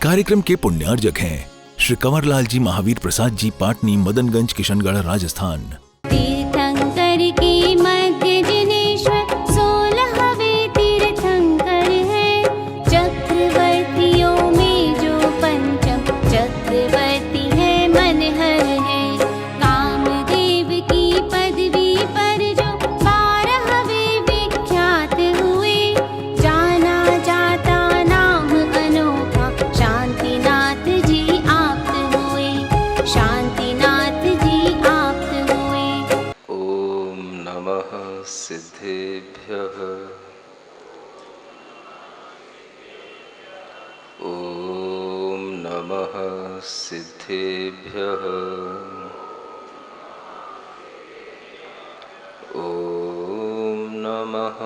कार्यक्रम के पुण्यार्जक हैं श्री कंवरलाल जी महावीर प्रसाद जी, पाटनी, मदनगंज, किशनगढ़, राजस्थान। तीर्थंकर की मध्य जिनेश्वर 16वें तीर्थंकर है। चक्रवर्तियों में जो पंचम चक्रवर्ती है, मनहर है। कामदेव की पदवी पर जो 12वें विख्यात हुए, जाना जाता नाम अनोखा शांतिनाथ जी आप्त हुए, शांतिनाथ जी आप्त हुए। ओम नमः सिद्धेभ्यः। ओम नमः सिद्धेभ्यः। ओम नमः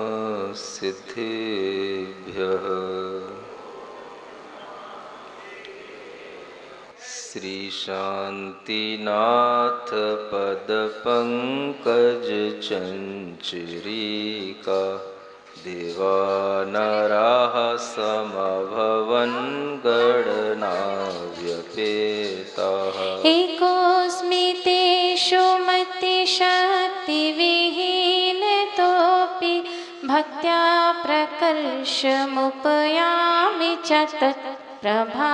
सिद्धेभ्यः। श्री शांतिनाथ पद पंकज चंचरीका, देवानराः समभवन गणना व्यपेताः। एकोऽस्मि तेषु मतिशक्तिविहीनतोऽपि, भक्त्या प्रकर्षमुपयामि च तत्प्रभावात्।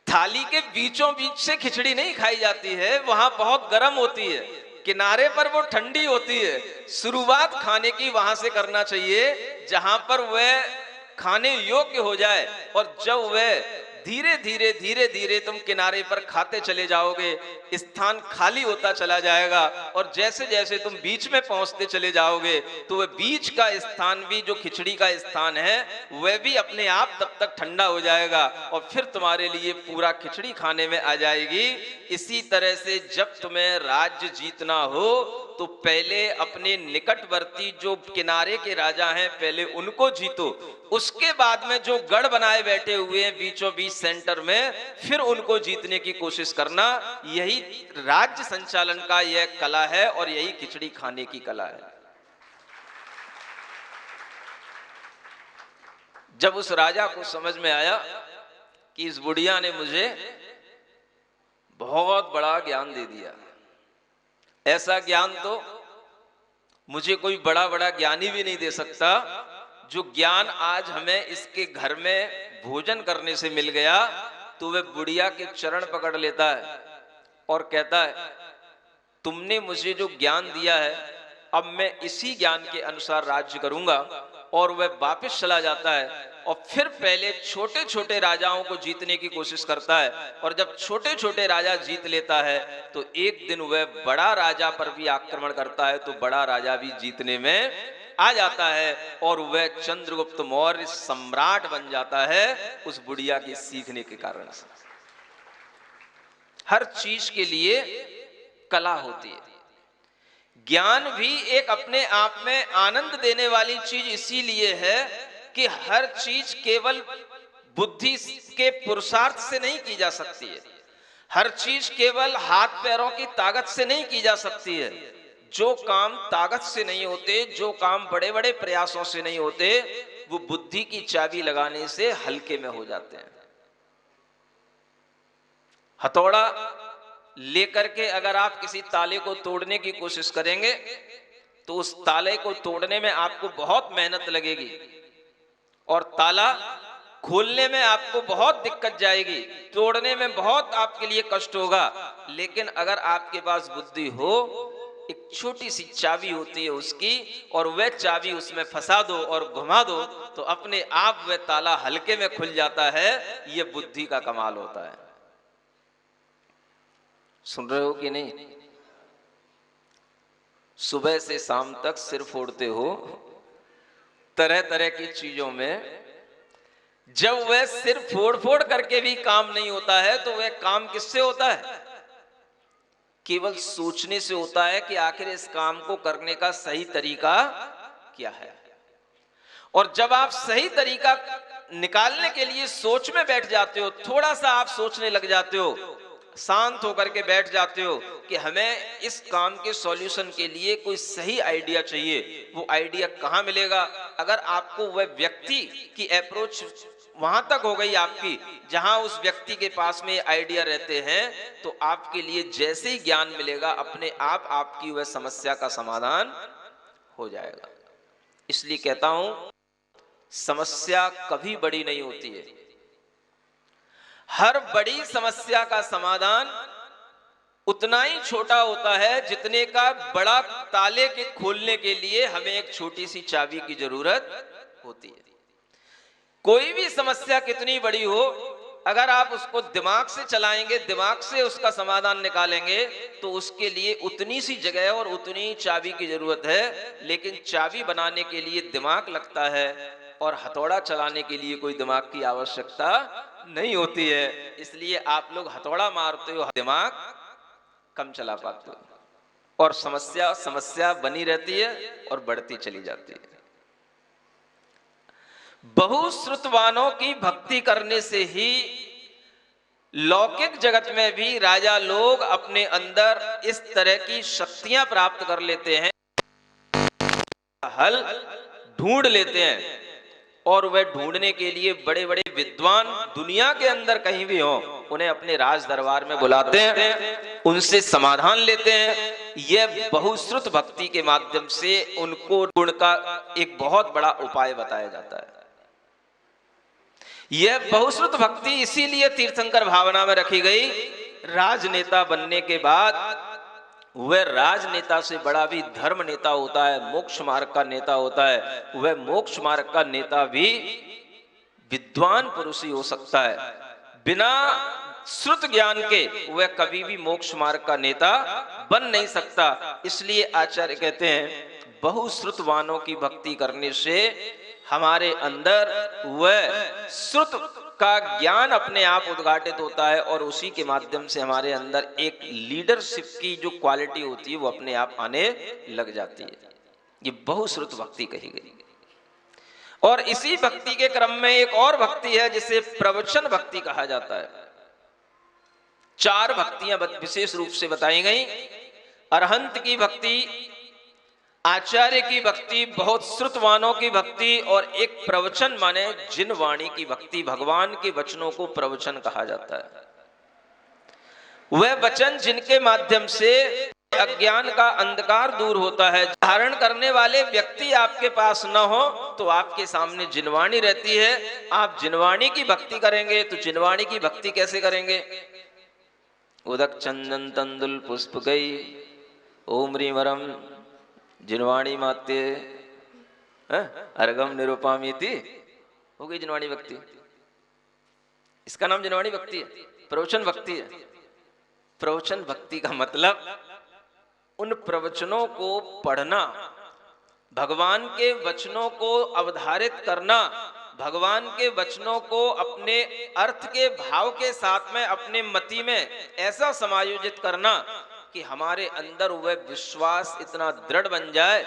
थाली के बीचों बीच से खिचड़ी नहीं खाई जाती है, वहां बहुत गर्म होती है, किनारे पर वो ठंडी होती है। शुरुआत खाने की वहां से करना चाहिए जहां पर वह खाने योग्य हो जाए, और जब वह धीरे धीरे तुम किनारे पर खाते चले जाओगे, स्थान खाली होता चला जाएगा। और जैसे जैसे तुम बीच में पहुंचते चले जाओगे तो वह बीच का स्थान भी, जो खिचड़ी का स्थान है, वह भी अपने आप तब तक ठंडा हो जाएगा और फिर तुम्हारे लिए पूरा खिचड़ी खाने में आ जाएगी। इसी तरह से जब तुम्हें राज्य जीतना हो तो पहले अपने निकटवर्ती जो किनारे के राजा हैं, पहले उनको जीतो। उसके बाद में जो गढ़ बनाए बैठे हुए हैं बीचों बीच सेंटर में, फिर उनको जीतने की कोशिश करना। यही राज्य संचालन का यह कला है और यही खिचड़ी खाने की कला है। जब उस राजा को समझ में आया कि इस बुढ़िया ने मुझे बहुत बड़ा ज्ञान दे दिया, ऐसा ज्ञान तो मुझे कोई बड़ा ज्ञानी भी नहीं दे सकता, जो ज्ञान आज हमें इसके घर में भोजन करने से मिल गया, तो वह बुढ़िया के चरण पकड़ लेता है और कहता है, तुमने मुझे जो ज्ञान दिया है, अब मैं इसी ज्ञान के अनुसार राज्य करूंगा। और वह वापस चला जाता है और फिर पहले छोटे छोटे राजाओं को जीतने की कोशिश करता है। और जब छोटे छोटे राजा जीत लेता है तो एक दिन वह बड़ा राजा पर भी आक्रमण करता है, तो बड़ा राजा भी जीतने में आ जाता है और वह चंद्रगुप्त मौर्य सम्राट बन जाता है, उस बुढ़िया के सीखने के कारण से। हर चीज के लिए कला होती है। ज्ञान भी एक अपने आप में आनंद देने वाली चीज इसीलिए है कि हर चीज केवल बुद्धि के पुरुषार्थ से नहीं की जा सकती है। हर चीज केवल हाथ पैरों की ताकत से नहीं की जा सकती है। जो काम ताकत से नहीं होते, जो काम बड़े बड़े प्रयासों से नहीं होते, वो बुद्धि की चाबी लगाने से हल्के में हो जाते हैं। हथौड़ा लेकर के अगर आप किसी ताले को तोड़ने की कोशिश करेंगे तो उस ताले को तोड़ने में आपको बहुत मेहनत लगेगी और ताला खोलने में आपको बहुत दिक्कत जाएगी, तोड़ने में बहुत आपके लिए कष्ट होगा। लेकिन अगर आपके पास बुद्धि हो, एक छोटी सी चाबी होती है उसकी, और वह चाबी उसमें फंसा दो और घुमा दो तो अपने आप वह ताला हल्के में खुल जाता है। यह बुद्धि का कमाल होता है। सुन रहे हो कि नहीं? सुबह से शाम तक सिर फोड़ते हो तरह तरह की चीजों में। जब वह सिर फोड़ करके भी काम नहीं होता है तो वह काम किससे होता है? केवल सोचने से होता है कि आखिर इस काम को करने का सही तरीका क्या है। और जब आप सही तरीका निकालने के लिए सोच में बैठ जाते हो, थोड़ा सा आप सोचने लग जाते हो, शांत होकर के बैठ जाते हो कि हमें इस काम के सॉल्यूशन के लिए कोई सही आइडिया चाहिए, वो आइडिया कहाँ मिलेगा? अगर आपको वह व्यक्ति की अप्रोच वहां तक हो गई आपकी, जहां उस व्यक्ति के पास में आइडिया रहते हैं तो आपके लिए जैसे ही ज्ञान मिलेगा अपने आप आपकी वह समस्या का समाधान हो जाएगा। इसलिए कहता हूं समस्या कभी बड़ी नहीं होती है। हर बड़ी समस्या का समाधान उतना ही छोटा होता है जितने का बड़ा ताले के खोलने के लिए हमें एक छोटी सी चाबी की जरूरत होती है। कोई भी समस्या कितनी बड़ी हो, अगर आप उसको दिमाग से चलाएंगे, दिमाग से उसका समाधान निकालेंगे, तो उसके लिए उतनी सी जगह और उतनी चाबी की जरूरत है। लेकिन चाबी बनाने के लिए दिमाग लगता है और हथौड़ा चलाने के लिए कोई दिमाग की आवश्यकता नहीं होती है। इसलिए आप लोग हथौड़ा मारते हो, दिमाग कम चला पाते हो और समस्या बनी रहती है और बढ़ती चली जाती है। बहुश्रुतवानों की भक्ति करने से ही लौकिक जगत में भी राजा लोग अपने अंदर इस तरह की शक्तियां प्राप्त कर लेते हैं, हल ढूंढ लेते हैं। और वह ढूंढने के लिए बड़े बड़े विद्वान दुनिया के अंदर कहीं भी हो, उन्हें अपने राज दरबार में बुलाते हैं, उनसे समाधान लेते हैं। यह बहुश्रुत भक्ति के माध्यम से उनको ढूंढ का एक बहुत बड़ा उपाय बताया जाता है। यह बहुश्रुत भक्ति इसीलिए तीर्थंकर भावना में रखी गई। राजनेता बनने के बाद वह राजनेता से बड़ा भी धर्म नेता होता है, मोक्ष मार्ग का नेता होता है। वह मोक्ष मार्ग का नेता भी विद्वान पुरुष ही हो सकता है। बिना श्रुत ज्ञान के वह कभी भी मोक्ष मार्ग का नेता बन नहीं सकता। इसलिए आचार्य कहते हैं बहुश्रुतवानों की भक्ति करने से हमारे अंदर वह श्रुत का ज्ञान अपने आप उद्घाटित होता है और उसी के माध्यम से हमारे अंदर एक लीडरशिप की जो क्वालिटी होती है वो अपने आप आने लग जाती है। ये बहुश्रुत भक्ति कही गई। और इसी भक्ति के क्रम में एक और भक्ति है जिसे प्रवचन भक्ति कहा जाता है। 4 भक्तियां विशेष रूप से बताई गई। अरहंत की भक्ति, आचार्य की भक्ति, बहुत श्रुतवानों की भक्ति और एक प्रवचन माने जिन वाणी की भक्ति। भगवान के वचनों को प्रवचन कहा जाता है। वह वचन जिनके माध्यम से अज्ञान का अंधकार दूर होता है। धारण करने वाले व्यक्ति आपके पास न हो तो आपके सामने जिनवाणी रहती है। आप जिनवाणी की भक्ति करेंगे तो जिनवाणी की भक्ति कैसे करेंगे? उदक चंदन तंदुल पुष्प गई ओम रीमरम जिनवाणी माते अर्गम निरूपामीति, हो गई जिनवाणी भक्ति। इसका नाम जिनवाणी भक्ति है, प्रवचन भक्ति है। प्रवचन भक्ति का मतलब उन प्रवचनों को पढ़ना, भगवान के वचनों को अवधारित करना, भगवान के वचनों को अपने अर्थ के भाव के साथ में अपने मति में ऐसा समायोजित करना कि हमारे अंदर वह विश्वास इतना दृढ़ बन जाए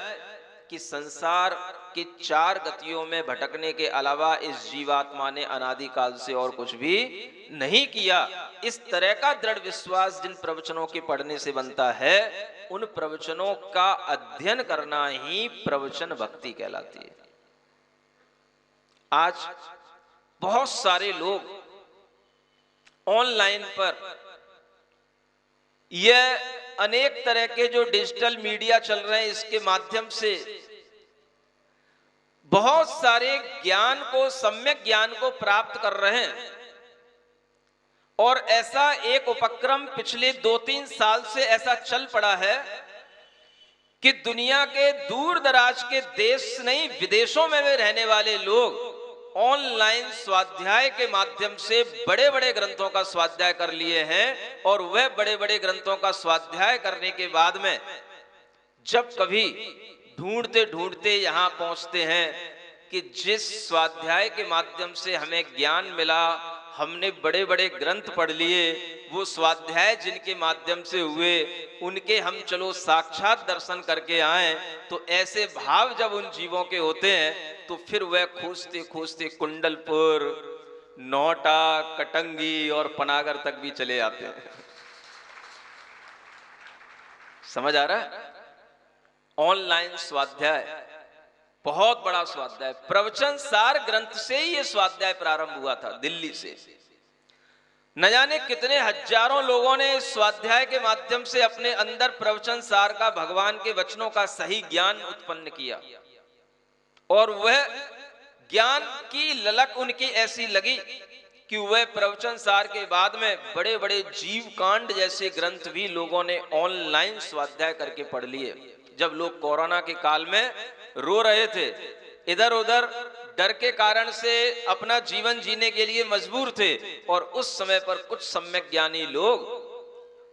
कि संसार की 4 गतियों में भटकने के अलावा इस जीवात्मा ने अनादिकाल से और कुछ भी नहीं किया। इस तरह का दृढ़ विश्वास जिन प्रवचनों के पढ़ने से बनता है, उन प्रवचनों का अध्ययन करना ही प्रवचन भक्ति कहलाती है। आज बहुत सारे लोग ऑनलाइन पर यह अनेक तरह के जो डिजिटल मीडिया चल रहे हैं, इसके माध्यम से बहुत सारे ज्ञान को, सम्यक ज्ञान को प्राप्त कर रहे हैं। और ऐसा एक उपक्रम पिछले 2-3 साल से ऐसा चल पड़ा है कि दुनिया के दूर दराज के देश नहीं, विदेशों में भी रहने वाले लोग ऑनलाइन स्वाध्याय के माध्यम से बड़े बड़े ग्रंथों का स्वाध्याय कर लिए हैं। और वह बड़े बड़े ग्रंथों का स्वाध्याय करने के बाद में जब कभी ढूंढते ढूंढते यहां पहुंचते हैं कि जिस स्वाध्याय के माध्यम से हमें ज्ञान मिला, हमने बड़े बड़े ग्रंथ पढ़ लिए, वो स्वाध्याय जिनके माध्यम से हुए उनके हम चलो साक्षात दर्शन करके आए, तो ऐसे भाव जब उन जीवों के होते हैं तो फिर वह खोजते खोजते कुंडलपुर, नौटा, कटंगी और पनागर तक भी चले आते हैं। समझ आ रहा है? ऑनलाइन स्वाध्याय बहुत बड़ा स्वाध्याय, प्रवचन सार ग्रंथ से ही ये स्वाध्याय प्रारंभ हुआ था दिल्ली से। न जाने कितने हजारों लोगों ने इस स्वाध्याय के माध्यम से अपने अंदर प्रवचन सार का, भगवान के वचनों का सही ज्ञान उत्पन्न किया, और वह ज्ञान की ललक उनकी ऐसी लगी कि वह प्रवचन सार के बाद में बड़े बड़े जीव कांड जैसे ग्रंथ भी लोगों ने ऑनलाइन स्वाध्याय करके पढ़ लिए। जब लोग कोरोना के काल में रो रहे थे, इधर उधर डर के कारण से अपना जीवन जीने के लिए मजबूर थे, और उस समय पर कुछ सम्यक ज्ञानी लोग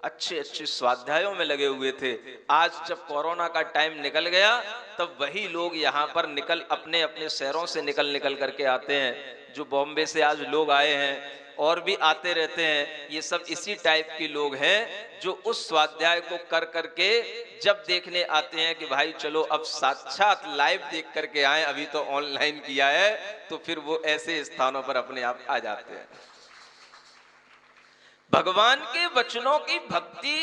अच्छे अच्छे स्वाध्यायों में लगे हुए थे। आज जब कोरोना का टाइम निकल गया, तब वही लोग यहाँ पर अपने अपने शहरों से निकल करके आते हैं। जो बॉम्बे से आज लोग आए हैं और भी आते रहते हैं, ये सब इसी टाइप के लोग हैं जो उस स्वाध्याय को कर करके जब देखने आते हैं कि भाई चलो अब साक्षात लाइव देख करके आए, अभी तो ऑनलाइन किया है, तो फिर वो ऐसे स्थानों पर अपने आप आ जाते हैं। भगवान के वचनों की भक्ति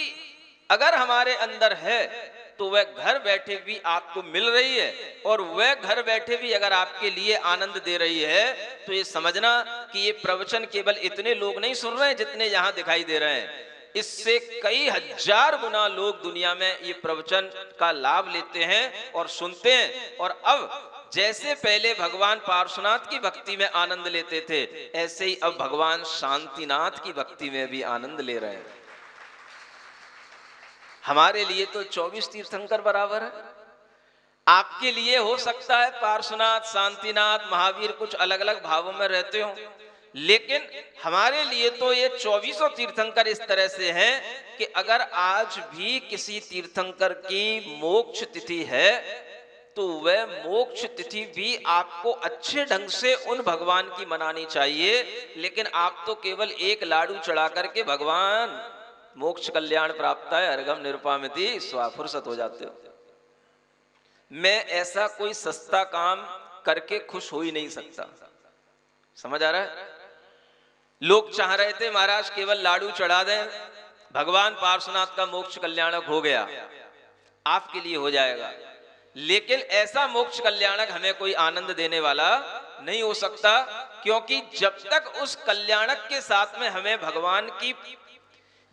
अगर हमारे अंदर है तो वह घर बैठे भी आपको मिल रही है, और वह घर बैठे भी अगर आपके लिए आनंद दे रही है, तो ये समझना कि ये प्रवचन केवल इतने लोग नहीं सुन रहे हैं जितने यहाँ दिखाई दे रहे हैं। इससे कई हजार गुना लोग दुनिया में ये प्रवचन का लाभ लेते हैं और सुनते हैं। और अब जैसे पहले भगवान पार्श्वनाथ की भक्ति में आनंद लेते थे, ऐसे ही अब भगवान शांतिनाथ की भक्ति में भी आनंद ले रहे हैं। हमारे लिए तो 24 तीर्थंकर बराबर है। आपके लिए हो सकता है पार्श्वनाथ, शांतिनाथ, महावीर कुछ अलग अलग भावों में रहते हो, लेकिन हमारे लिए तो ये 24 तीर्थंकर इस तरह से हैं कि अगर आज भी किसी तीर्थंकर की मोक्ष तिथि है, तो वह मोक्ष तिथि भी आपको अच्छे ढंग से उन भगवान की मनानी चाहिए। लेकिन आप तो केवल एक लाडू चढ़ा करके भगवान मोक्ष कल्याण प्राप्त है अर्घम निरुपामिति स्वा फुर्सत हो जाते हो। मैं ऐसा कोई सस्ता काम करके खुश हो ही नहीं सकता। समझ आ रहा है? लोग चाह रहे थे महाराज केवल लाडू चढ़ा दें, भगवान पार्श्वनाथ का मोक्ष कल्याणक हो गया, आपके लिए हो जाएगा। लेकिन ऐसा मोक्ष कल्याणक हमें कोई आनंद देने वाला नहीं हो सकता, क्योंकि जब तक उस कल्याणक के साथ में हमें भगवान की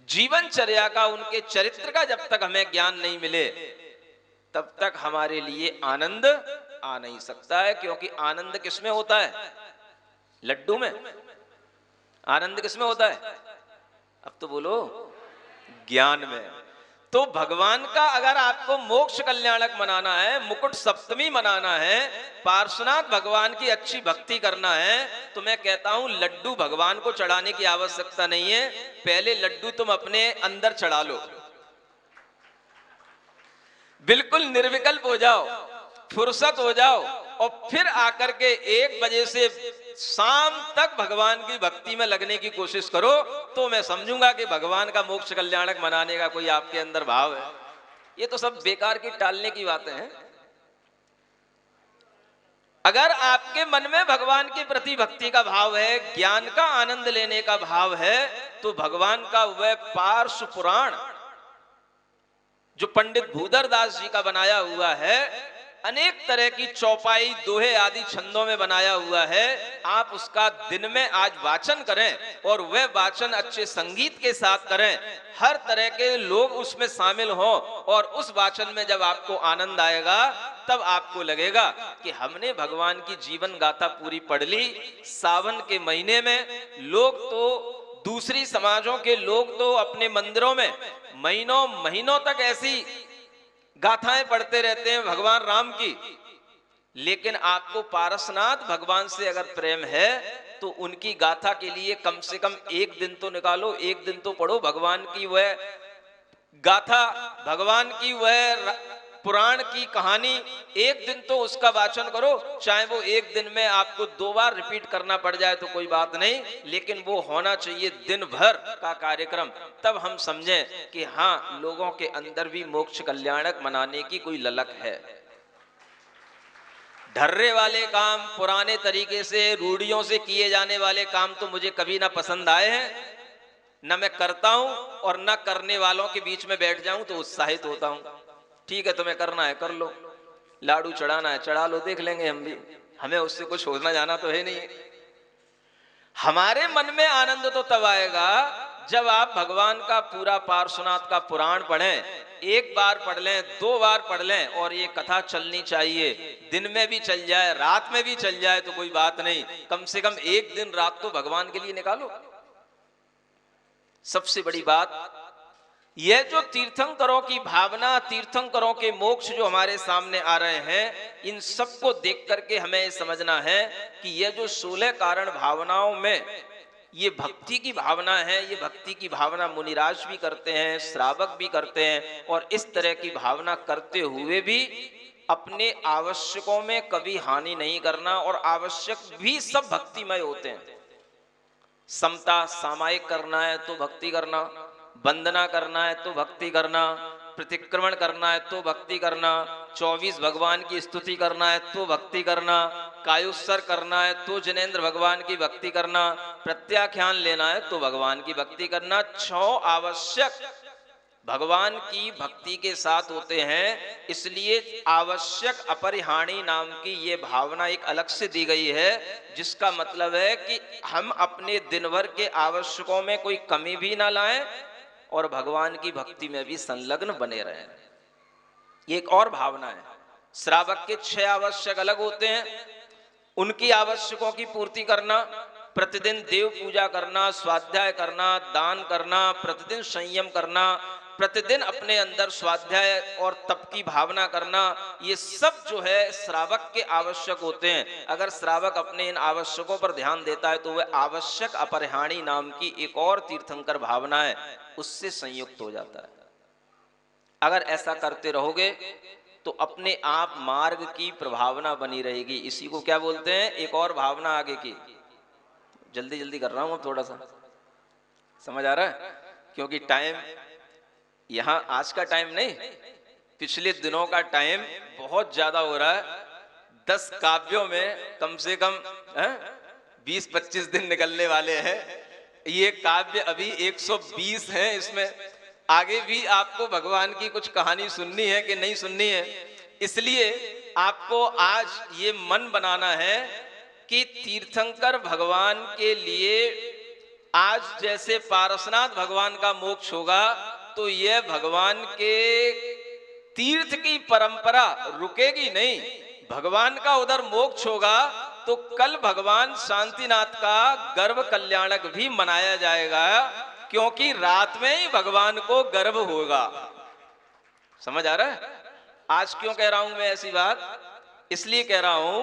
जीवनचर्या का, उनके चरित्र का जब तक हमें ज्ञान नहीं मिले, तब तक हमारे लिए आनंद आ नहीं सकता है। क्योंकि आनंद किसमें होता है? लड्डू में। आनंद किसमें होता है? अब तो बोलो, ज्ञान में। तो भगवान का अगर आपको मोक्ष कल्याणक मनाना है, मुकुट सप्तमी मनाना है, पार्श्वनाथ भगवान की अच्छी भक्ति करना है, तो मैं कहता हूं लड्डू भगवान को चढ़ाने की आवश्यकता नहीं है। पहले लड्डू तुम अपने अंदर चढ़ा लो, बिल्कुल निर्विकल्प हो जाओ, फुर्सत हो जाओ, और फिर आकर के 1 बजे से शाम तक भगवान की भक्ति में लगने की कोशिश करो, तो मैं समझूंगा कि भगवान का मोक्ष कल्याणक मनाने का कोई आपके अंदर भाव है। ये तो सब बेकार की टालने की बातें हैं। अगर आपके मन में भगवान के प्रति भक्ति का भाव है, ज्ञान का आनंद लेने का भाव है, तो भगवान का वह पार्श्व पुराण जो पंडित भूधर दास जी का बनाया हुआ है, अनेक तरह की चौपाई, दोहे आदि छंदों में बनाया हुआ है, आप उसका दिन में आज वाचन करें, और वह वाचन अच्छे संगीत के साथ करें, हर तरह के लोग उसमें शामिल हों, और उस वाचन में जब आपको आनंद आएगा, तब आपको लगेगा कि हमने भगवान की जीवन गाथा पूरी पढ़ ली। सावन के महीने में लोग तो, दूसरी समाजों के लोग तो अपने मंदिरों में महीनों महीनों तक ऐसी गाथाएं पढ़ते रहते हैं भगवान राम की, लेकिन आपको पारसनाथ भगवान से अगर प्रेम है, तो उनकी गाथा के लिए कम से कम 1 दिन तो निकालो, 1 दिन तो पढ़ो भगवान की वह गाथा, भगवान की वह पुराण की कहानी, 1 दिन तो उसका वाचन करो। चाहे वो 1 दिन में आपको 2 बार रिपीट करना पड़ जाए तो कोई बात नहीं, लेकिन वो होना चाहिए दिन भर का कार्यक्रम। तब हम समझें कि हाँ, लोगों के अंदर भी मोक्ष कल्याणक मनाने की कोई ललक है। ढर्रे वाले काम, पुराने तरीके से, रूढ़ियों से किए जाने वाले काम तो मुझे कभी ना पसंद आए हैं, न मैं करता हूं, और न करने वालों के बीच में बैठ जाऊं तो उत्साहित होता हूं। ठीक है, तुम्हें करना है कर लो, लाडू चढ़ाना है चढ़ा लो, देख लेंगे हम भी, हमें उससे कुछ होना जाना तो है नहीं। हमारे मन में आनंद तो तब आएगा जब आप भगवान का पूरा पार्श्वनाथ का पुराण पढ़ें, एक बार पढ़ लें, 2 बार पढ़ लें, और ये कथा चलनी चाहिए। दिन में भी चल जाए, रात में भी चल जाए तो कोई बात नहीं, कम से कम एक दिन रात तो भगवान के लिए निकालो। सबसे बड़ी बात यह जो तीर्थंकरों की भावना, तीर्थंकरों के मोक्ष जो हमारे सामने आ रहे हैं, इन सबको देख करके हमें समझना है कि यह जो 16 कारण भावनाओं में ये भक्ति की भावना है, ये भक्ति की भावना मुनिराज भी करते हैं, श्रावक भी करते हैं, और इस तरह की भावना करते हुए भी अपने आवश्यकों में कभी हानि नहीं करना, और आवश्यक भी सब भक्तिमय होते हैं। समता सामायिक करना है तो भक्ति करना, वंदना करना है तो भक्ति करना, प्रतिक्रमण करना है तो भक्ति करना, 24 भगवान की स्तुति करना है तो भक्ति करना, कायुस्सर करना है तो जिनेंद्र भगवान की भक्ति करना, प्रत्याख्यान लेना है तो भगवान की भक्ति करना। 6 आवश्यक भगवान की भक्ति के साथ होते हैं, इसलिए आवश्यक अपरिहाणी नाम की ये भावना एक अलग से दी गई है, जिसका मतलब है कि हम अपने दिन भर के आवश्यकों में कोई कमी भी ना लाएं और भगवान की भक्ति में भी संलग्न बने रहें। ये एक और भावना है। श्रावक के 6 आवश्यक अलग होते हैं, उनकी आवश्यकों की पूर्ति करना, प्रतिदिन देव पूजा करना, स्वाध्याय करना, दान करना, प्रतिदिन संयम करना, प्रतिदिन अपने अंदर स्वाध्याय और तप की भावना करना, ये सब जो है श्रावक के आवश्यक होते हैं। अगर श्रावक अपने इन आवश्यकों पर ध्यान देता है तो वह आवश्यक अपरिहाणी नाम की एक और तीर्थंकर भावना है, उससे संयुक्त हो जाता है। अगर ऐसा करते रहोगे तो अपने आप मार्ग की प्रभावना बनी रहेगी। इसी को क्या बोलते हैं, एक और भावना आगे की। जल्दी जल्दी कर रहा हूं, थोड़ा सा समझ आ रहा है, क्योंकि टाइम यहां आज का टाइम नहीं, पिछले दिनों का टाइम बहुत ज्यादा हो रहा है। 10 काव्यों में कम से कम 20-25 दिन निकलने वाले हैं। ये काव्य अभी 120 हैं, इसमें आगे भी आपको भगवान की कुछ कहानी सुननी है कि नहीं सुननी है। इसलिए आपको आज ये मन बनाना है कि तीर्थंकर भगवान के लिए आज जैसे पारसनाथ भगवान का मोक्ष होगा, तो यह भगवान के तीर्थ की परंपरा रुकेगी नहीं। भगवान का उधर मोक्ष होगा तो कल भगवान शांतिनाथ का गर्भ कल्याणक भी मनाया जाएगा, क्योंकि रात में ही भगवान को गर्भ होगा। समझ आ रहा है? आज क्यों कह रहा हूं मैं ऐसी बात? इसलिए कह रहा हूं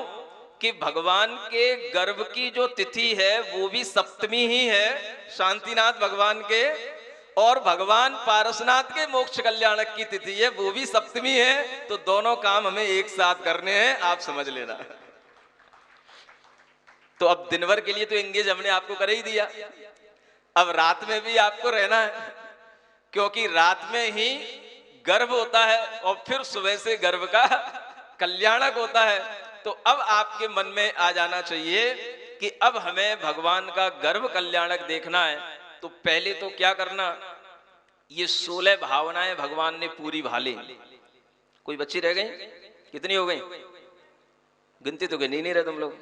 कि भगवान के गर्भ की जो तिथि है वो भी सप्तमी ही है शांतिनाथ भगवान के, और भगवान पारसनाथ के मोक्ष कल्याणक की तिथि है वो भी सप्तमी है। तो दोनों काम हमें एक साथ करने हैं, आप समझ लेना। तो अब दिन भर के लिए तो एंगेज हमने आपको कर ही दिया, अब रात में भी आपको रहना है, क्योंकि रात में ही गर्भ होता है और फिर सुबह से गर्भ का कल्याणक होता है। तो अब आपके मन में आ जाना चाहिए कि अब हमें भगवान का गर्भ कल्याणक देखना है। तो पहले तो क्या करना, ये 16 भावनाएं भगवान ने पूरी भाली। कोई बच्ची रह गई? कितनी हो गई? गिनती तो गिनी नहीं रहे तुम लोग,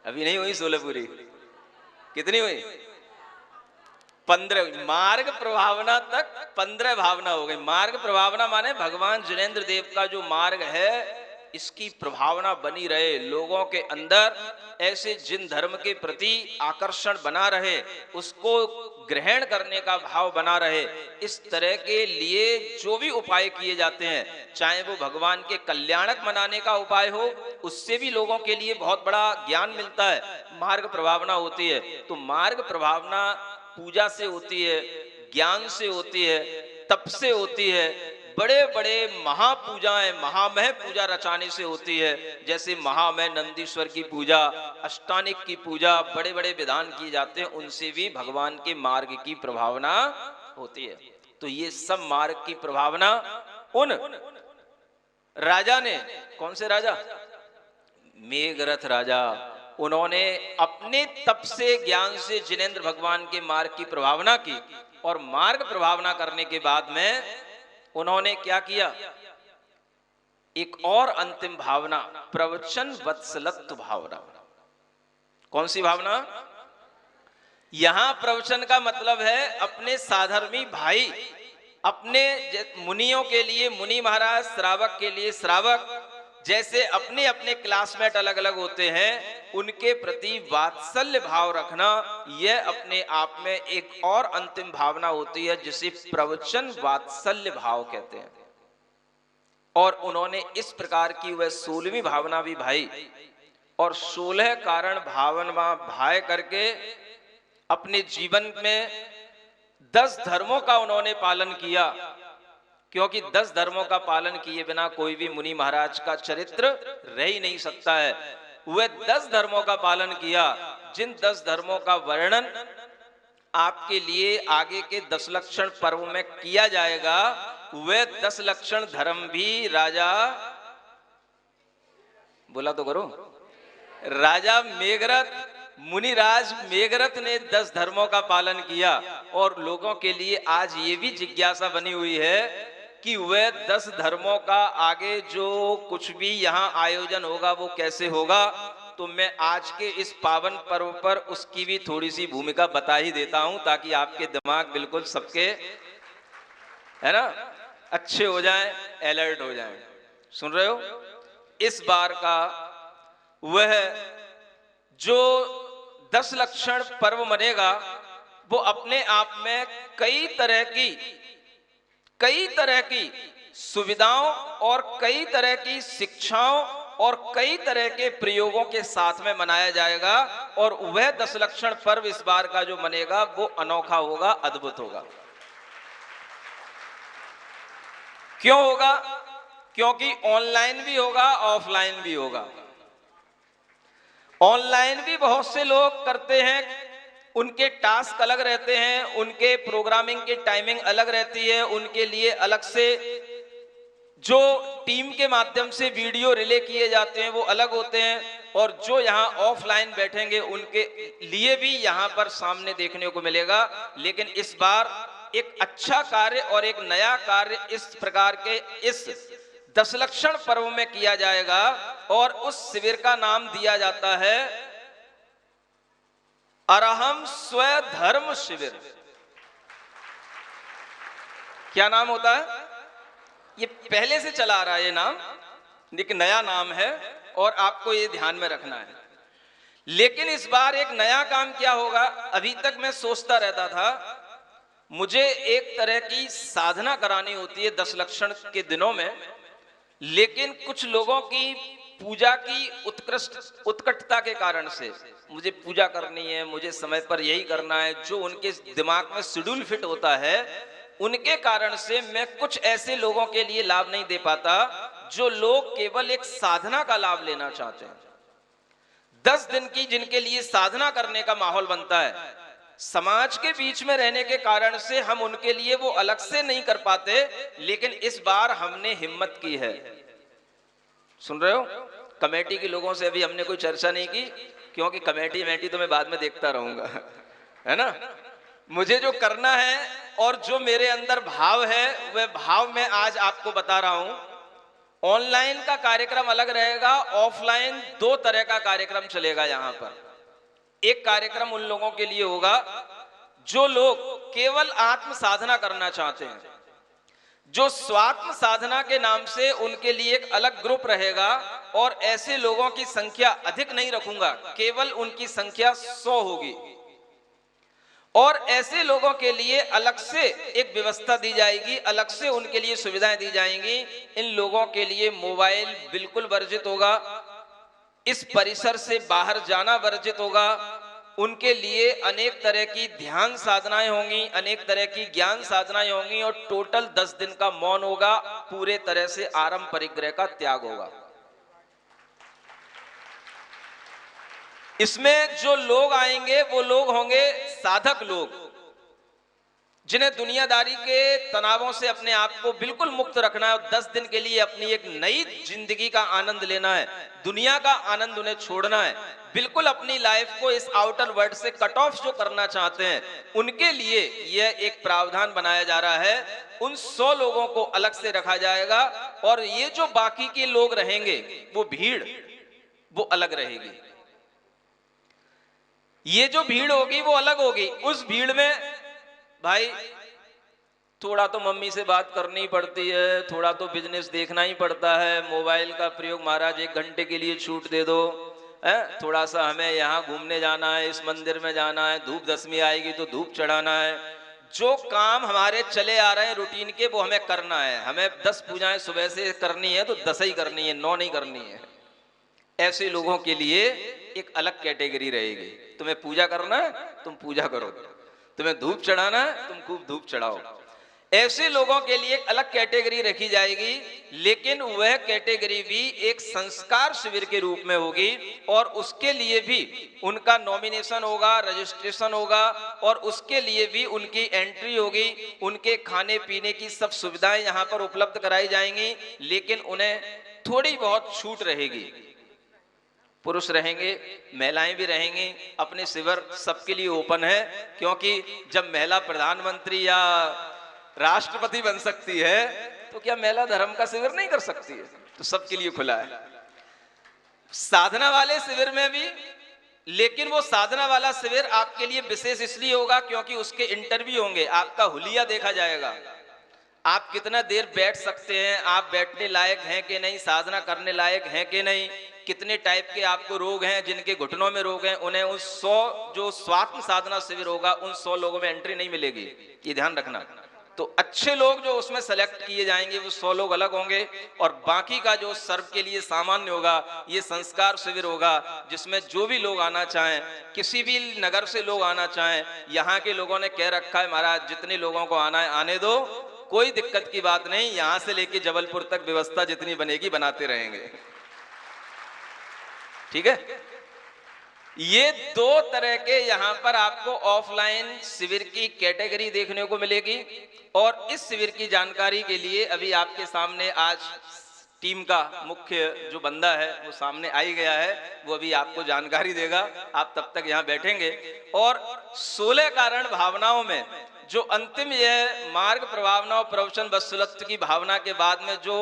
अभी नहीं हुई 16 पूरी। कितनी हुई? 15। मार्ग प्रभावना तक 15 भावना हो गई। मार्ग प्रभावना माने भगवान जिनेंद्र देव का जो मार्ग है इसकी प्रभावना बनी रहे, लोगों के अंदर ऐसे जिन धर्म के प्रति आकर्षण बना रहे, उसको ग्रहण करने का भाव बना रहे। इस तरह के लिए जो भी उपाय किए जाते हैं, चाहे वो भगवान के कल्याणक मनाने का उपाय हो, उससे भी लोगों के लिए बहुत बड़ा ज्ञान मिलता है, मार्ग प्रभावना होती है। तो मार्ग प्रभावना पूजा से होती है, ज्ञान से होती है, तप से होती है, बड़े बड़े महापूजाएं, महामह पूजा रचाने से होती है। जैसे महामह नंदीश्वर की पूजा, अष्टानिक की पूजा, बड़े बड़े विधान किए जाते हैं, उनसे भी भगवान के मार्ग की प्रभावना होती है। तो ये सब मार्ग की प्रभावना उन राजा ने, कौन से राजा? मेघरथ राजा, उन्होंने अपने तप से, ज्ञान से जिनेंद्र भगवान के मार्ग की प्रभावना की। और मार्ग प्रभावना करने के बाद में उन्होंने क्या किया? एक और अंतिम भावना, प्रवचन वत्सलत्व भावना। कौन सी भावना? यहां प्रवचन का मतलब है अपने साधर्मी भाई, अपने मुनियों के लिए मुनि महाराज, श्रावक के लिए श्रावक, जैसे अपने अपने क्लासमेट अलग अलग होते हैं, उनके प्रति वात्सल्य भाव रखना, यह अपने आप में एक और अंतिम भावना होती है जिसे प्रवचन वात्सल्य भाव कहते हैं। और उन्होंने इस प्रकार की वह 16वीं भावना भी भाई, और 16 कारण भावना भाय करके अपने जीवन में 10 धर्मों का उन्होंने पालन किया, क्योंकि 10 धर्मों का पालन किए बिना कोई भी मुनि महाराज का चरित्र रह ही नहीं सकता है। वह 10 धर्मों का पालन किया, जिन 10 धर्मों का वर्णन आपके लिए आगे के 10 लक्षण पर्व में किया जाएगा। वह 10 लक्षण धर्म भी राजा, बोला तो करो, राजा मेघरथ, मुनिराज मेघरथ ने 10 धर्मों का पालन किया। और लोगों के लिए आज ये भी जिज्ञासा बनी हुई है कि वह 10 धर्मों का आगे जो कुछ भी यहाँ आयोजन होगा वो कैसे होगा। तो मैं आज के इस पावन पर्व पर उसकी भी थोड़ी सी भूमिका बता ही देता हूं, ताकि आपके दिमाग बिल्कुल सबके, है ना, अच्छे हो जाएं, अलर्ट हो जाएं। सुन रहे हो? इस बार का वह जो 10 लक्षण पर्व मनेगा वो अपने आप में कई तरह की सुविधाओं और कई तरह की शिक्षाओं और कई तरह के प्रयोगों के साथ में मनाया जाएगा। और वह 10 लक्षण पर्व इस बार का जो मनेगा वो अनोखा होगा, अद्भुत होगा। क्यों होगा? क्योंकि ऑनलाइन भी होगा, ऑफलाइन भी होगा। ऑनलाइन भी बहुत से लोग करते हैं, उनके टास्क अलग रहते हैं, उनके प्रोग्रामिंग की टाइमिंग अलग रहती है, उनके लिए अलग से जो टीम के माध्यम से वीडियो रिले किए जाते हैं वो अलग होते हैं। और जो यहाँ ऑफलाइन बैठेंगे उनके लिए भी यहाँ पर सामने देखने को मिलेगा। लेकिन इस बार एक अच्छा कार्य और एक नया कार्य इस प्रकार के इस 10 लक्षण पर्व में किया जाएगा। और उस शिविर का नाम दिया जाता है अरहम स्वधर्म शिविर। क्या नाम होता है? ये पहले से चला आ रहा है ये नाम, लेकिन नया नाम है और आपको ये ध्यान में रखना है। लेकिन इस बार एक नया काम क्या होगा? अभी तक मैं सोचता रहता था, मुझे एक तरह की साधना करानी होती है 10 लक्षण के दिनों में, लेकिन कुछ लोगों की पूजा की उत्कटता के कारण से मुझे पूजा करनी है, मुझे समय पर यही करना है, जो उनके दिमाग में शेड्यूल फिट होता है, उनके कारण से मैं कुछ ऐसे लोगों के लिए लाभ नहीं दे पाता जो लोग केवल एक साधना का लाभ लेना चाहते हैं। 10 दिन की जिनके लिए साधना करने का माहौल बनता है, समाज के बीच में रहने के कारण से हम उनके लिए वो अलग से नहीं कर पाते। लेकिन इस बार हमने हिम्मत की है। सुन रहे हो? कमेटी के लोगों से अभी हमने कोई चर्चा नहीं की, क्योंकि कमेटी तो मैं बाद में देखता रहूंगा, है ना। मुझे जो करना है और जो मेरे अंदर भाव है वह भाव मैं आज आपको बता रहा हूं। ऑनलाइन का कार्यक्रम अलग रहेगा, ऑफलाइन 2 तरह का कार्यक्रम चलेगा यहां पर। एक कार्यक्रम उन लोगों के लिए होगा जो लोग केवल आत्म साधना करना चाहते हैं, जो स्वात्म साधना के नाम से उनके लिए एक अलग ग्रुप रहेगा। और ऐसे लोगों की संख्या अधिक नहीं रखूंगा, केवल उनकी संख्या 100 होगी। और ऐसे लोगों के लिए अलग से एक व्यवस्था दी जाएगी, अलग से उनके लिए सुविधाएं दी जाएंगी। इन लोगों के लिए मोबाइल बिल्कुल वर्जित होगा, इस परिसर से बाहर जाना वर्जित होगा। उनके लिए अनेक तरह की ध्यान साधनाएं होंगी, अनेक तरह की ज्ञान साधनाएं होंगी। और टोटल 10 दिन का मौन होगा, पूरे तरह से आरंभ परिग्रह का त्याग होगा। इसमें जो लोग आएंगे वो लोग होंगे साधक लोग, जिन्हें दुनियादारी के तनावों से अपने आप को बिल्कुल मुक्त रखना है और 10 दिन के लिए अपनी एक नई जिंदगी का आनंद लेना है, दुनिया का आनंद उन्हें छोड़ना है। बिल्कुल अपनी लाइफ को इस आउटर वर्ल्ड से कट ऑफ जो करना चाहते हैं, उनके लिए यह एक प्रावधान बनाया जा रहा है। उन 100 लोगों को अलग से रखा जाएगा और ये जो बाकी के लोग रहेंगे, वो भीड़ वो अलग रहेगी। ये जो भीड़ होगी वो अलग होगी। उस भीड़ में भाई थोड़ा तो मम्मी से बात करनी पड़ती है, थोड़ा तो बिजनेस देखना ही पड़ता है, मोबाइल का प्रयोग महाराज 1 घंटे के लिए छूट दे दो, थोड़ा सा हमें यहाँ घूमने जाना है, इस मंदिर में जाना है, धूप दशमी आएगी तो धूप चढ़ाना है। जो काम हमारे चले आ रहे हैं रूटीन के, वो हमें करना है। हमें 10 पूजाएं सुबह से करनी है तो 10 ही करनी है, 9 नहीं करनी है। ऐसे लोगों के लिए एक अलग कैटेगरी रहेगी। तुम्हें पूजा करना है तुम पूजा करो, तुम्हें धूप चढ़ाना है तुम खूब धूप चढ़ाओ। ऐसे लोगों के लिए एक अलग कैटेगरी रखी जाएगी, लेकिन वह कैटेगरी भी एक संस्कार शिविर के रूप में होगी और उसके लिए भी उनका नॉमिनेशन होगा, रजिस्ट्रेशन होगा और उसके लिए भी उनकी एंट्री होगी। उनके खाने पीने की सब सुविधाएं यहाँ पर उपलब्ध कराई जाएंगी, लेकिन उन्हें थोड़ी बहुत छूट रहेगी। पुरुष रहेंगे, महिलाएं भी रहेंगी। अपने शिविर सबके लिए ओपन है, क्योंकि जब महिला प्रधानमंत्री या राष्ट्रपति बन सकती है तो क्या महिला धर्म का शिविर नहीं कर सकती है? तो सबके लिए खुला है। साधना वाले शिविर में भी, लेकिन वो साधना वाला शिविर आपके लिए विशेष इसलिए होगा क्योंकि उसके इंटरव्यू होंगे, आपका हुलिया देखा जाएगा, आप कितना देर बैठ सकते हैं, आप बैठने लायक हैं कि नहीं, साधना करने लायक हैं कि नहीं, कितने टाइप के आपको रोग हैं, जिनके घुटनों में रोग हैं, उन्हें उन 100 जो स्वात्म साधना शिविर होगा उन 100 लोगों में एंट्री नहीं मिलेगी, ये ध्यान रखना। तो अच्छे लोग जो उसमें सेलेक्ट किए जाएंगे वो 100 लोग अलग होंगे और बाकी का जो सर्व के लिए सामान्य होगा, ये संस्कार शिविर होगा, जिसमें जो भी लोग आना चाहें, किसी भी नगर से लोग आना चाहें, यहाँ के लोगों ने कह रखा है महाराज जितने लोगों को आना है आने दो, कोई दिक्कत की बात नहीं, यहाँ से लेके जबलपुर तक व्यवस्था जितनी बनेगी बनाते रहेंगे। ठीक है। ये 2 तरह के यहाँ पर आपको ऑफलाइन शिविर की कैटेगरी देखने को मिलेगी और इस शिविर की जानकारी के लिए अभी आपके सामने आज टीम का मुख्य जो बंदा है वो सामने आ ही गया है, वो अभी आपको जानकारी देगा। आप तब तक यहाँ बैठेंगे और 16 कारण भावनाओं में जो अंतिम यह मार्ग प्रभावना और प्रवचन वत्सलत्व की भावना के बाद में जो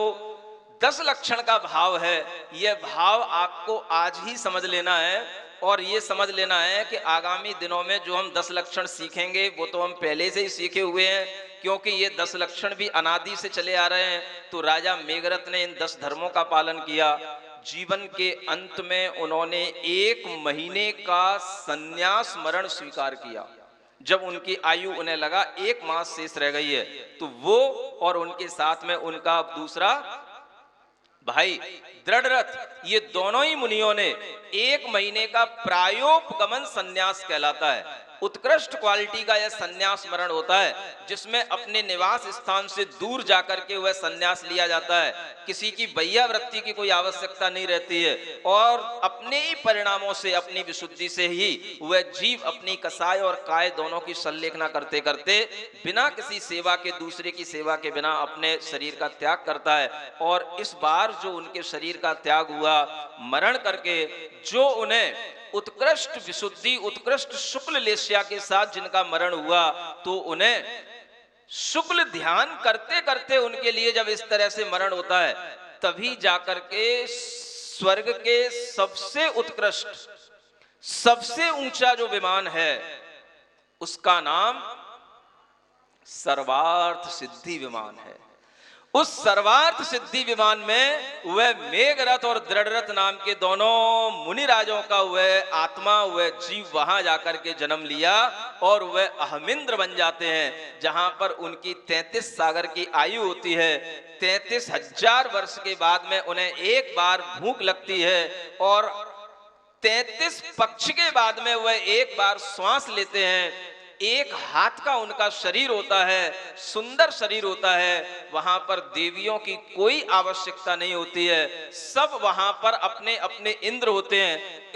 10 लक्षण का भाव है, यह भाव आपको आज ही समझ लेना है और ये समझ लेना है कि आगामी दिनों में जो हम 10 लक्षण सीखेंगे वो तो हम पहले से ही सीखे हुए हैं, क्योंकि ये 10 लक्षण भी अनादि से चले आ रहे हैं। तो राजा मेघरथ ने इन 10 धर्मों का पालन किया। जीवन के अंत में उन्होंने 1 महीने का संन्यास मरण स्वीकार किया। जब उनकी आयु उन्हें लगा 1 मास शेष रह गई है, तो वो और उनके साथ में उनका दूसरा भाई दृढ़रथ, ये दोनों ही मुनियों ने 1 महीने का प्रायोपगमन संन्यास कहलाता है। उत्कृष्ट क्वालिटी का यह संन्यास मरण होता है, जिसमें अपने निवास स्थान से दूर जाकर के वह संन्यास लिया जाता है। किसी की वैयावृत्ति की कोई आवश्यकता नहीं रहती है और अपने ही परिणामों से, अपनी विशुद्धि से ही वह जीव अपनी कसाय और काय दोनों की संलेखना करते करते बिना किसी सेवा के, दूसरे की सेवा के बिना अपने शरीर का त्याग करता है। और इस बार जो उनके शरीर का त्याग हुआ मरण करके, जो उन्हें उत्कृष्ट विशुद्धि, उत्कृष्ट शुक्ल लेस्या के साथ जिनका मरण हुआ, तो उन्हें शुक्ल ध्यान करते करते उनके लिए जब इस तरह से मरण होता है, तभी जाकर के स्वर्ग के सबसे उत्कृष्ट, सबसे ऊंचा जो विमान है उसका नाम सर्वार्थ सिद्धि विमान है। उस सर्वार्थ सिद्धि विमान में वह मेघरथ और दृढ़रथ नाम के दोनों मुनिराजों का वह आत्मा, वह जीव वहां जाकर के जन्म लिया और वह अहमिंद्र बन जाते हैं, जहां पर उनकी 33 सागर की आयु होती है। 33,000 वर्ष के बाद में उन्हें एक बार भूख लगती है और 33 पक्ष के बाद में वह एक बार श्वास लेते हैं। 1 हाथ का उनका शरीर होता है, सुंदर शरीर होता है। वहां पर देवियों की कोई आवश्यकता नहीं होती है, सब वहां पर अपने अपने इंद्र होते हैं।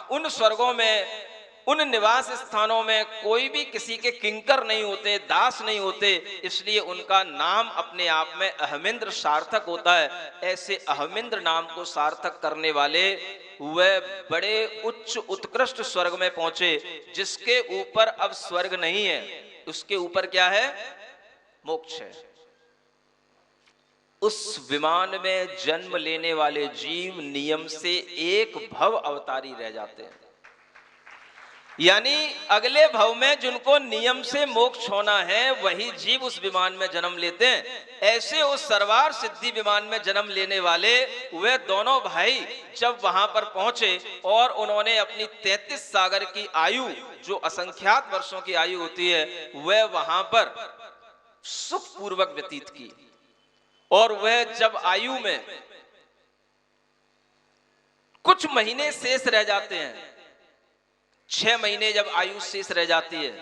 उन स्वर्गों में, उन निवास स्थानों में कोई भी किसी के किंकर नहीं होते, दास नहीं होते, इसलिए उनका नाम अपने आप में अहमिंद्र सार्थक होता है। ऐसे अहमिंद्र नाम को सार्थक करने वाले वह बड़े उच्च उत्कृष्ट स्वर्ग में पहुंचे, जिसके ऊपर अब स्वर्ग नहीं है, उसके ऊपर क्या है? मोक्ष है। उस विमान में जन्म लेने वाले जीव नियम से एक भव अवतारी रह जाते हैं, यानी अगले भव में जिनको नियम से मोक्ष होना है वही जीव उस विमान में जन्म लेते हैं। ऐसे उस सरवार सिद्धि विमान में जन्म लेने वाले वे दोनों भाई जब वहां पर पहुंचे और उन्होंने अपनी 33 सागर की आयु, जो असंख्यात वर्षों की आयु होती है, वह वहां पर सुखपूर्वक व्यतीत की। और वह जब आयु में कुछ महीने शेष रह जाते हैं, 6 महीने जब आयु शेष रह जाती है,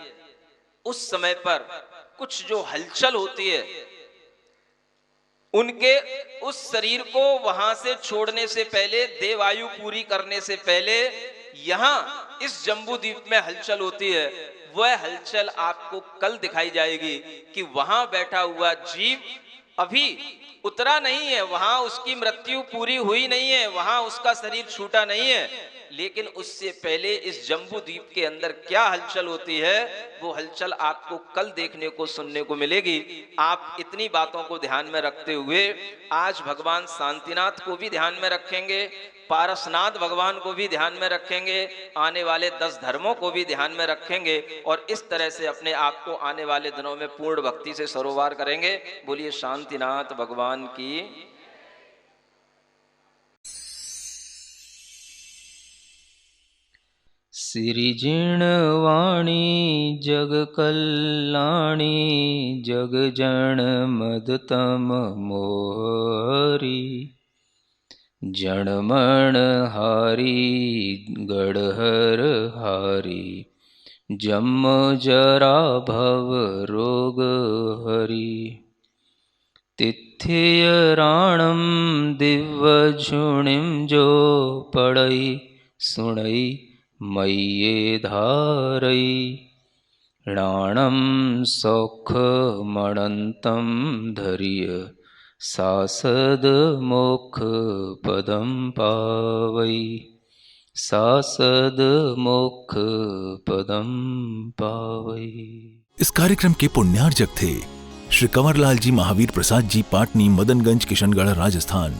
उस समय पर कुछ जो हलचल होती है, उनके उस शरीर को वहां से छोड़ने से पहले, देवायु पूरी करने से पहले यहां इस जम्बू द्वीप में हलचल होती है। वह हलचल आपको कल दिखाई जाएगी कि वहां बैठा हुआ जीव अभी उतरा नहीं है, वहां उसकी मृत्यु पूरी हुई नहीं है, वहां उसका शरीर छूटा नहीं है, लेकिन उससे पहले इस जम्बू द्वीप के अंदर क्या हलचल होती है, वो हलचल आपको कल देखने को, सुनने को मिलेगी। आप इतनी बातों को ध्यान में रखते हुए आज भगवान शांतिनाथ को भी ध्यान में रखेंगे, पारसनाथ भगवान को भी ध्यान में रखेंगे, आने वाले 10 धर्मों को भी ध्यान में रखेंगे और इस तरह से अपने आप को आने वाले दिनों में पूर्ण भक्ति से सरोवार करेंगे। बोलिए शांतिनाथ भगवान की। सिरिजिणवाणी जग कल्याणी जग जन मदतम मोहरी जनमण हारी गढ़हर हारी जम जरा भव रोग हरि तिथ्य राणम दिव्य झुणिम जो पड़ई सुणई मय्ये धारई राणम सौख मणंतम धर्य सासद मोक्ष पदम पावई सासद मोक्ष पदम पावई। इस कार्यक्रम के पुण्यार्जक थे श्री कंवरलाल जी महावीर प्रसाद जी, पाटनी, मदनगंज, किशनगढ़, राजस्थान।